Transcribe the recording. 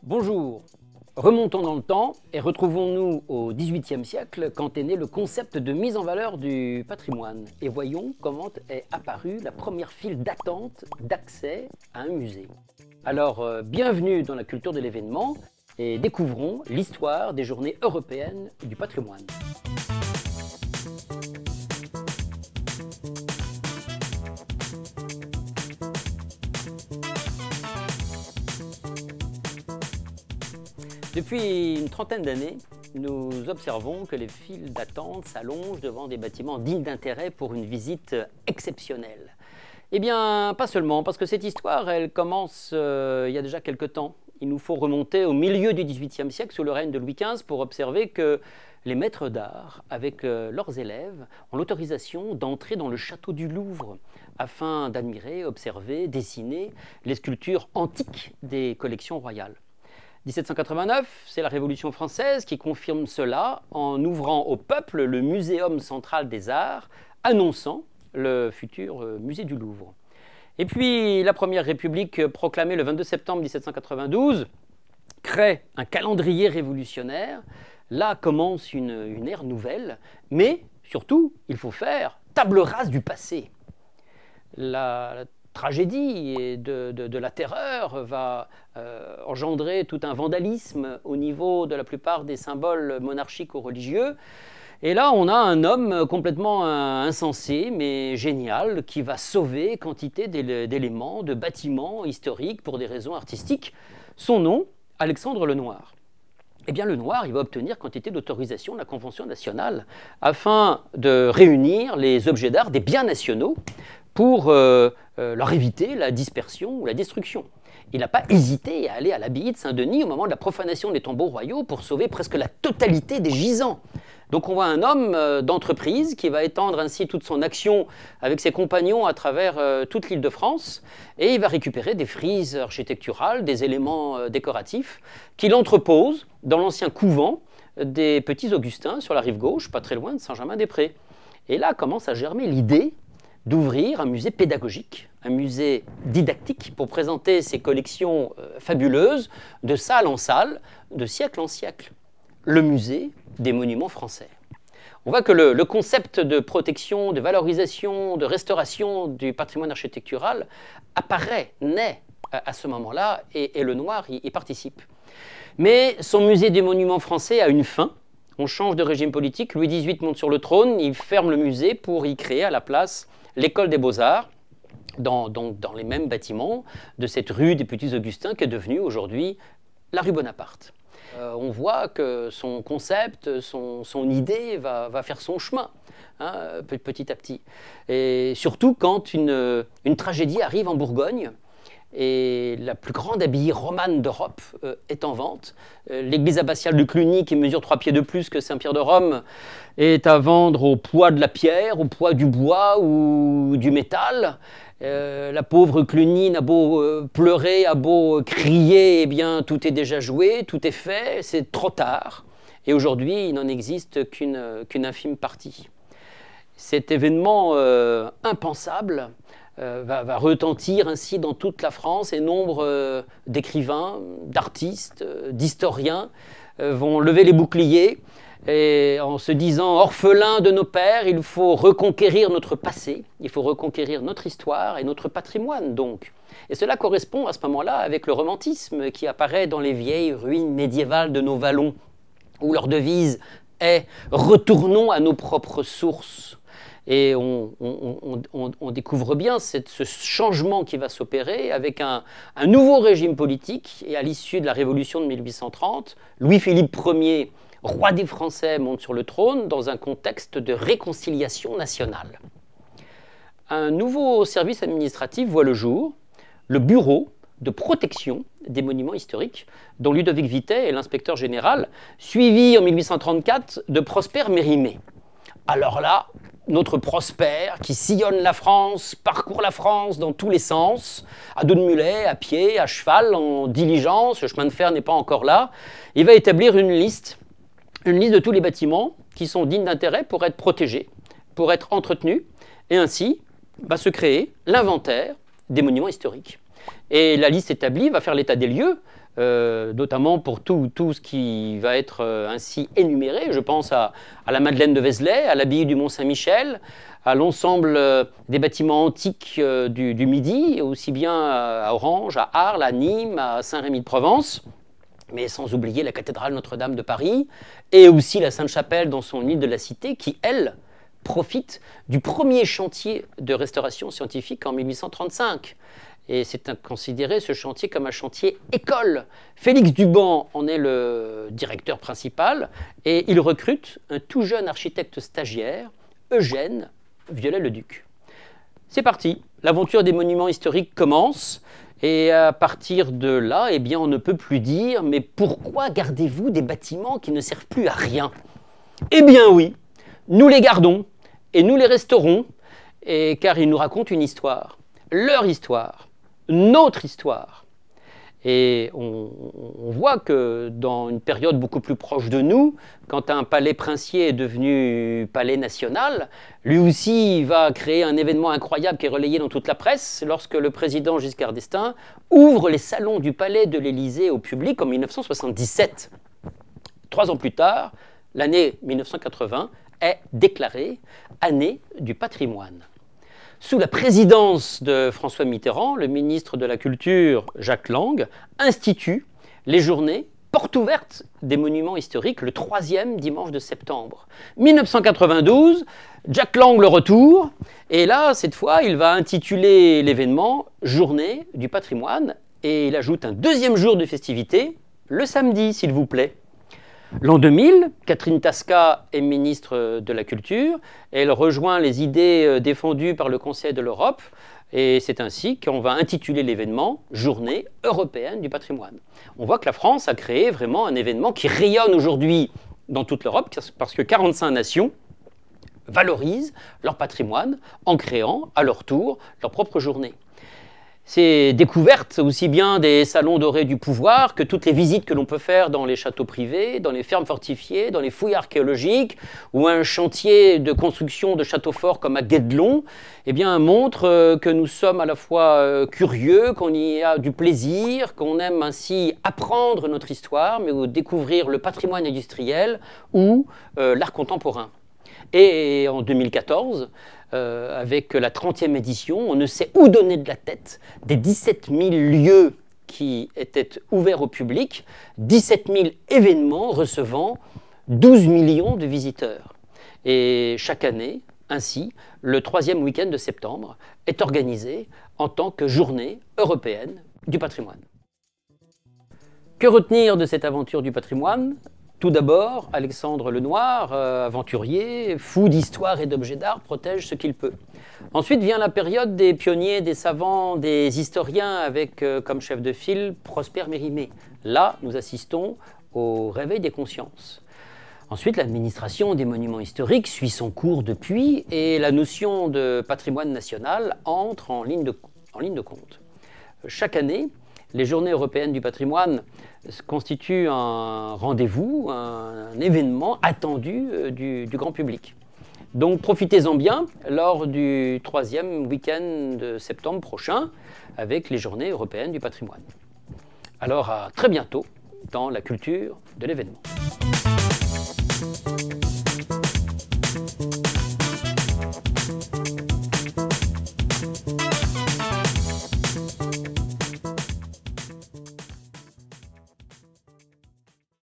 Bonjour, remontons dans le temps et retrouvons-nous au XVIIIe siècle quand est né le concept de mise en valeur du patrimoine et voyons comment est apparue la première file d'attente d'accès à un musée. Alors, bienvenue dans la culture de l'événement et découvrons l'histoire des journées européennes du patrimoine. Depuis une trentaine d'années, nous observons que les files d'attente s'allongent devant des bâtiments dignes d'intérêt pour une visite exceptionnelle. Eh bien, pas seulement, parce que cette histoire, elle commence il y a déjà quelque temps. Il nous faut remonter au milieu du XVIIIe siècle, sous le règne de Louis XV, pour observer que les maîtres d'art, avec leurs élèves, ont l'autorisation d'entrer dans le château du Louvre afin d'admirer, observer, dessiner les sculptures antiques des collections royales. 1789, c'est la Révolution française qui confirme cela en ouvrant au peuple le Muséum central des arts, annonçant le futur musée du Louvre. Et puis la Première République, proclamée le 22 septembre 1792, crée un calendrier révolutionnaire. Là commence une ère nouvelle, mais surtout, il faut faire table rase du passé. La tragédie et de la terreur va engendrer tout un vandalisme au niveau de la plupart des symboles monarchiques ou religieux. Et là, on a un homme complètement insensé, mais génial, qui va sauver quantité d'éléments, de bâtiments historiques pour des raisons artistiques. Son nom, Alexandre Lenoir. Eh bien, Lenoir, il va obtenir quantité d'autorisation de la Convention nationale afin de réunir les objets d'art des biens nationaux pour leur éviter la dispersion ou la destruction. Il n'a pas hésité à aller à l'abbaye de Saint-Denis au moment de la profanation des tombeaux royaux pour sauver presque la totalité des gisants. Donc on voit un homme d'entreprise qui va étendre ainsi toute son action avec ses compagnons à travers toute l'Île-de-France et il va récupérer des frises architecturales, des éléments décoratifs qu'il entrepose dans l'ancien couvent des Petits Augustins sur la rive gauche, pas très loin de Saint-Germain-des-Prés. Et là commence à germer l'idée d'ouvrir un musée pédagogique, un musée didactique pour présenter ses collections fabuleuses de salle en salle, de siècle en siècle. Le musée des monuments français. On voit que le concept de protection, de valorisation, de restauration du patrimoine architectural apparaît, naît à ce moment-là et Lenoir y participe. Mais son musée des monuments français a une fin. On change de régime politique, Louis XVIII monte sur le trône, il ferme le musée pour y créer à la place l'école des beaux-arts, dans les mêmes bâtiments de cette rue des Petits Augustins qui est devenue aujourd'hui la rue Bonaparte. On voit que son concept, son idée va faire son chemin, hein, petit à petit. Et surtout quand une tragédie arrive en Bourgogne, et la plus grande abbaye romane d'Europe est en vente. L'église abbatiale de Cluny, qui mesure 3 pieds de plus que Saint-Pierre de Rome, est à vendre au poids de la pierre, au poids du bois ou du métal. La pauvre Cluny n'a beau pleurer, a beau crier, eh bien tout est déjà joué, tout est fait, c'est trop tard. Et aujourd'hui, il n'en existe qu'une infime partie. Cet événement impensable va retentir ainsi dans toute la France et nombre d'écrivains, d'artistes, d'historiens vont lever les boucliers et en se disant orphelins de nos pères, il faut reconquérir notre passé, il faut reconquérir notre histoire et notre patrimoine donc. Et cela correspond à ce moment-là avec le romantisme qui apparaît dans les vieilles ruines médiévales de nos vallons où leur devise est « retournons à nos propres sources ». Et on découvre bien ce changement qui va s'opérer avec un nouveau régime politique. Et à l'issue de la Révolution de 1830, Louis-Philippe Ier, roi des Français, monte sur le trône dans un contexte de réconciliation nationale. Un nouveau service administratif voit le jour, le Bureau de protection des monuments historiques, dont Ludovic Vitet est l'inspecteur général, suivi en 1834 de Prosper Mérimée. Alors là, notre Prosper, qui sillonne la France, parcourt la France dans tous les sens, à dos de mulet, à pied, à cheval, en diligence, le chemin de fer n'est pas encore là, il va établir une liste de tous les bâtiments qui sont dignes d'intérêt pour être protégés, pour être entretenus, et ainsi va se créer l'inventaire des monuments historiques. Et la liste établie va faire l'état des lieux notamment pour tout ce qui va être ainsi énuméré. Je pense à la Madeleine de Vézelay, à l'abbaye du Mont-Saint-Michel, à l'ensemble des bâtiments antiques du Midi, aussi bien à Orange, à Arles, à Nîmes, à Saint-Rémy-de-Provence, mais sans oublier la cathédrale Notre-Dame de Paris, et aussi la Sainte-Chapelle dans son île de la Cité, qui, elle, profite du premier chantier de restauration scientifique en 1835. Et c'est considéré ce chantier comme un chantier école. Félix Duban en est le directeur principal, et il recrute un tout jeune architecte stagiaire, Eugène Viollet-le-Duc. C'est parti, l'aventure des monuments historiques commence, et à partir de là, eh bien, on ne peut plus dire « mais pourquoi gardez-vous des bâtiments qui ne servent plus à rien ?» Eh bien oui, nous les gardons, et nous les restaurons, car ils nous racontent une histoire, leur histoire, notre histoire. Et on voit que dans une période beaucoup plus proche de nous, quand un palais princier est devenu palais national, lui aussi va créer un événement incroyable qui est relayé dans toute la presse lorsque le président Giscard d'Estaing ouvre les salons du palais de l'Élysée au public en 1977. 3 ans plus tard, l'année 1980 est déclarée année du patrimoine. Sous la présidence de François Mitterrand, le ministre de la Culture, Jack Lang, institue les journées portes ouvertes des monuments historiques le 3e dimanche de septembre. 1992, Jack Lang le retour, et là, cette fois, il va intituler l'événement « Journée du patrimoine » et il ajoute un 2e jour de festivité, le samedi, s'il vous plaît. L'an 2000, Catherine Tasca est ministre de la Culture. Elle rejoint les idées défendues par le Conseil de l'Europe. Et c'est ainsi qu'on va intituler l'événement « Journée européenne du patrimoine ». On voit que la France a créé vraiment un événement qui rayonne aujourd'hui dans toute l'Europe parce que 45 nations valorisent leur patrimoine en créant à leur tour leur propre journée. Ces découvertes, aussi bien des salons dorés du pouvoir que toutes les visites que l'on peut faire dans les châteaux privés, dans les fermes fortifiées, dans les fouilles archéologiques ou un chantier de construction de châteaux forts comme à Guédelon, eh bien, montrent que nous sommes à la fois curieux, qu'on y a du plaisir, qu'on aime ainsi apprendre notre histoire, mais découvrir le patrimoine industriel ou l'art contemporain. Et en 2014, avec la 30e édition, on ne sait où donner de la tête des 17 000 lieux qui étaient ouverts au public, 17 000 événements recevant 12 millions de visiteurs. Et chaque année, ainsi, le 3e week-end de septembre est organisé en tant que journée européenne du patrimoine. Que retenir de cette aventure du patrimoine ? Tout d'abord, Alexandre Lenoir, aventurier, fou d'histoire et d'objets d'art, protège ce qu'il peut. Ensuite vient la période des pionniers, des savants, des historiens avec comme chef de file Prosper Mérimée. Là, nous assistons au réveil des consciences. Ensuite, l'administration des monuments historiques suit son cours depuis et la notion de patrimoine national entre en ligne de compte. Chaque année, les Journées européennes du patrimoine constituent un rendez-vous, un événement attendu du grand public. Donc profitez-en bien lors du 3e week-end de septembre prochain avec les Journées européennes du patrimoine. Alors à très bientôt dans la culture de l'événement.